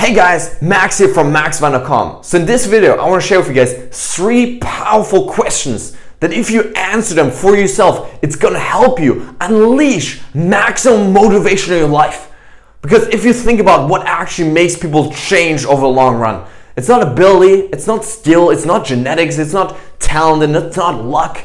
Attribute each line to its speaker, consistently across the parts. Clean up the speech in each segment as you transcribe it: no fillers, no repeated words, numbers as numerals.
Speaker 1: Hey guys, Max here from maxvan.com. So in this video, I want to share with you guys 3 powerful questions that if you answer them for yourself, it's going to help you unleash maximum motivation in your life. Because if you think about what actually makes people change over the long run, it's not ability, it's not skill, it's not genetics, it's not talent, and it's not luck.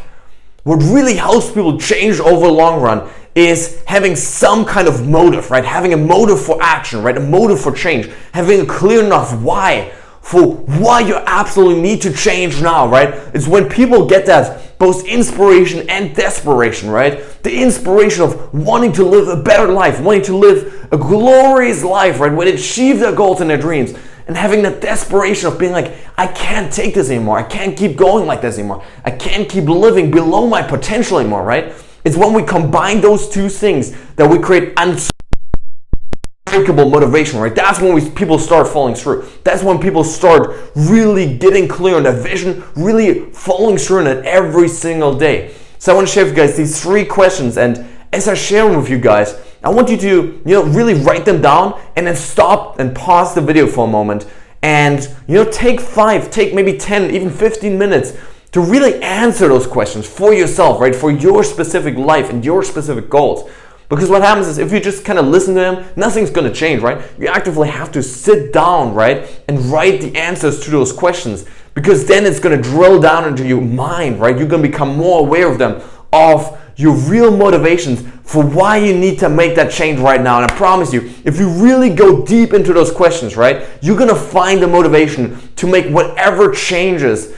Speaker 1: What really helps people change over the long run is having some kind of motive, right? Having a motive for action, right? A motive for change. Having a clear enough why for why you absolutely need to change now, right? It's when people get that both inspiration and desperation, right? The inspiration of wanting to live a better life, wanting to live a glorious life, right? When they achieve their goals and their dreams. And having that desperation of being like, I can't take this anymore. I can't keep going like this anymore. I can't keep living below my potential anymore, right? It's when we combine those two things that we create unbreakable motivation, right? That's when people start falling through. That's when people start really getting clear on that vision, really following through on it every single day. So I want to share with you guys these 3 questions, and as I share them with you guys, I want you to, really write them down and then stop and pause the video for a moment and, take maybe 10, even 15 minutes to really answer those questions for yourself, right? For your specific life and your specific goals. Because what happens is if you just kind of listen to them, nothing's going to change, right? You actively have to sit down, right? And write the answers to those questions, because then it's going to drill down into your mind, right? You're going to become more aware of them, of your real motivations for why you need to make that change right now. And I promise you, if you really go deep into those questions, right, you're gonna find the motivation to make whatever changes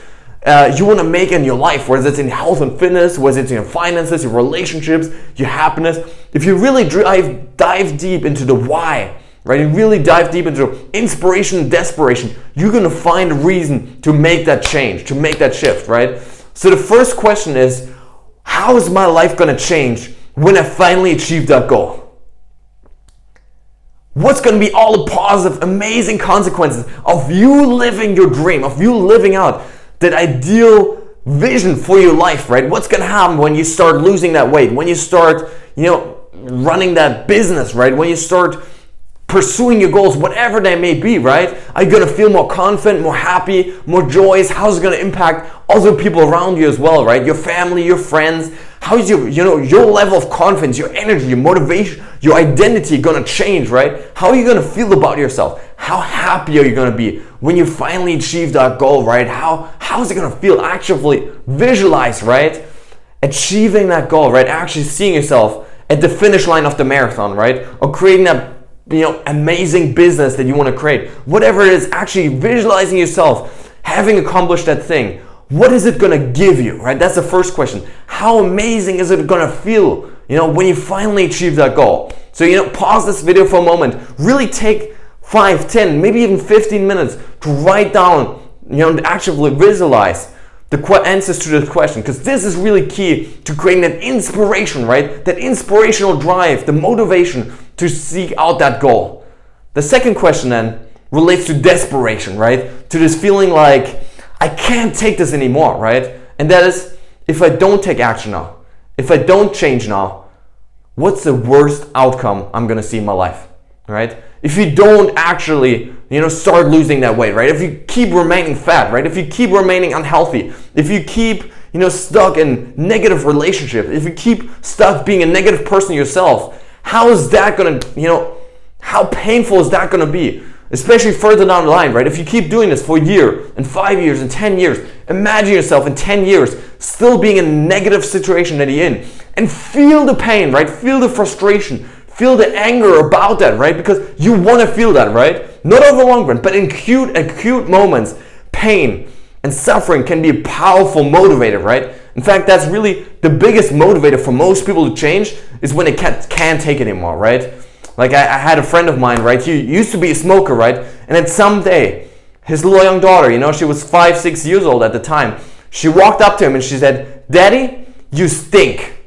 Speaker 1: you want to make in your life, whether it's in health and fitness, whether it's in your finances, your relationships, your happiness. If you really dive deep into the why, right, and really dive deep into inspiration and desperation, you're gonna find a reason to make that change, to make that shift, right? So the first question is, how is my life going to change when I finally achieve that goal? What's going to be all the positive, amazing consequences of you living your dream, of you living out that ideal vision for your life, right? What's going to happen when you start losing that weight, when you start, running that business, right? When you start pursuing your goals, whatever they may be, right? Are you going to feel more confident, more happy, more joyous? How's it going to impact other people around you as well, right? Your family, your friends. How is your level of confidence, your energy, your motivation, your identity going to change, right? How are you going to feel about yourself? How happy are you going to be when you finally achieve that goal, right? How is it going to feel? Actually visualize, right? Achieving that goal, right? Actually seeing yourself at the finish line of the marathon, right? Or creating that amazing business that you want to create. Whatever it is, actually visualizing yourself having accomplished that thing. What is it going to give you, right? That's the first question. How amazing is it going to feel, when you finally achieve that goal? So, pause this video for a moment. Really take 5, 10, maybe even 15 minutes to write down, to actually visualize the answers to this question, because this is really key to creating that inspiration, right? That inspirational drive, the motivation to seek out that goal. The second question then relates to desperation, right? To this feeling like, I can't take this anymore, right? And that is, if I don't take action now, if I don't change now, what's the worst outcome I'm gonna see in my life, right? If you don't actually, start losing that weight, right? If you keep remaining fat, right? If you keep remaining unhealthy, if you keep, stuck in negative relationships, if you keep stuck being a negative person yourself, how is that gonna, how painful is that gonna be? Especially further down the line, right? If you keep doing this for a year, and 5 years, and 10 years, imagine yourself in 10 years still being in a negative situation that you're in, and feel the pain, right? Feel the frustration, feel the anger about that, right? Because you want to feel that, right? Not over the long run, but in acute moments, pain and suffering can be a powerful motivator, right? In fact, that's really the biggest motivator for most people to change, is when they can't take it anymore, right? Like I had a friend of mine, right? He used to be a smoker, right? And then someday, his little young daughter, she was 5, 6 years old at the time. She walked up to him and she said, "Daddy, you stink."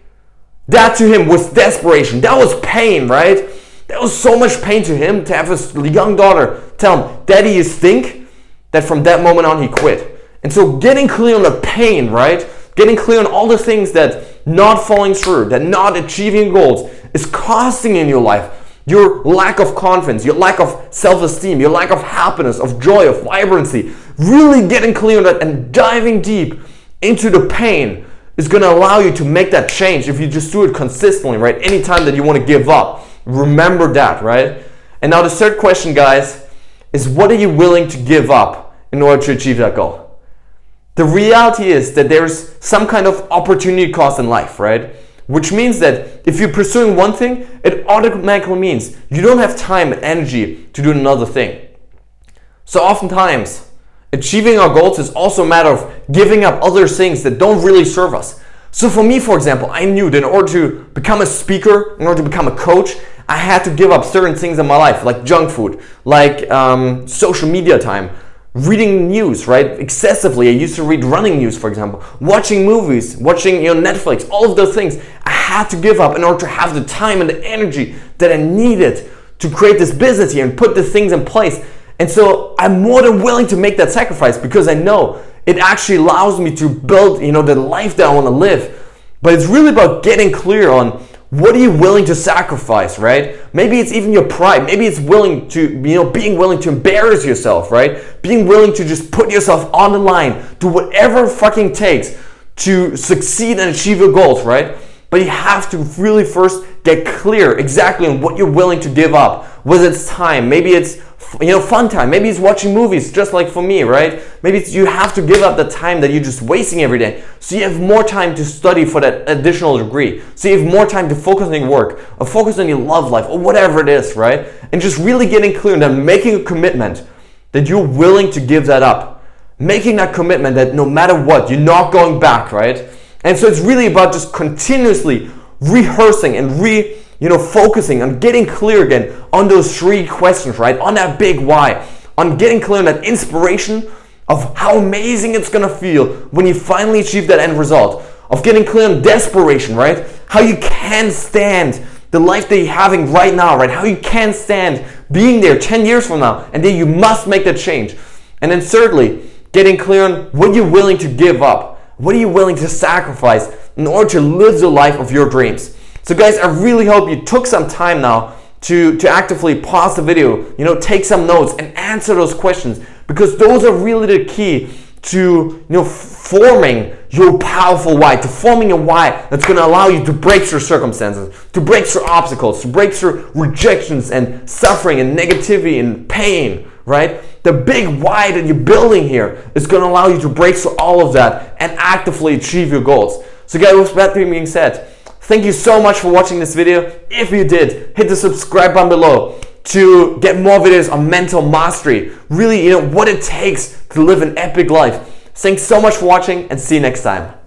Speaker 1: That to him was desperation. That was pain, right? That was so much pain to him to have his young daughter tell him, "Daddy, you stink," that from that moment on he quit. And so getting clear on the pain, right? Getting clear on all the things that not following through, that not achieving goals is costing in your life, your lack of confidence, your lack of self-esteem, your lack of happiness, of joy, of vibrancy, really getting clear on that and diving deep into the pain is going to allow you to make that change if you just do it consistently, right? Anytime that you want to give up, remember that, right? And now the third question, guys, is what are you willing to give up in order to achieve that goal? The reality is that there's some kind of opportunity cost in life, right? Which means that if you're pursuing one thing, it automatically means you don't have time and energy to do another thing. So oftentimes, achieving our goals is also a matter of giving up other things that don't really serve us. So for me, for example, I knew that in order to become a speaker, in order to become a coach, I had to give up certain things in my life, like junk food, like social media time, reading news, right? Excessively. I used to read running news, for example, watching movies, watching Netflix, all of those things I had to give up in order to have the time and the energy that I needed to create this business here and put the things in place. And so I'm more than willing to make that sacrifice because I know it actually allows me to build, the life that I want to live. But it's really about getting clear on what are you willing to sacrifice, right? Maybe it's even your pride. Maybe it's willing to, being willing to embarrass yourself, right? Being willing to just put yourself on the line, do whatever fucking takes to succeed and achieve your goals, right? But you have to really first get clear exactly on what you're willing to give up. Whether it's time, maybe it's fun time, maybe it's watching movies, just like for me, right? Maybe it's you have to give up the time that you're just wasting every day, so you have more time to study for that additional degree, so you have more time to focus on your work, or focus on your love life, or whatever it is, right? And just really getting clear and then making a commitment that you're willing to give that up, making that commitment that no matter what, you're not going back, right? And so it's really about just continuously rehearsing and focusing on getting clear again on those three questions, right? On that big why, on getting clear on that inspiration of how amazing it's gonna feel when you finally achieve that end result, of getting clear on desperation, right? How you can't stand the life that you're having right now, right? How you can't stand being there 10 years from now, and then you must make that change. And then thirdly, getting clear on what you're willing to give up, what are you willing to sacrifice in order to live the life of your dreams. So guys, I really hope you took some time now to actively pause the video, take some notes and answer those questions, because those are really the key to forming your powerful why, to forming a why that's going to allow you to break through circumstances, to break through obstacles, to break through rejections and suffering and negativity and pain, right? The big why that you're building here is going to allow you to break through all of that and actively achieve your goals. So guys, with that being said, thank you so much for watching this video. If you did, hit the subscribe button below to get more videos on mental mastery. Really, what it takes to live an epic life. Thanks so much for watching and see you next time.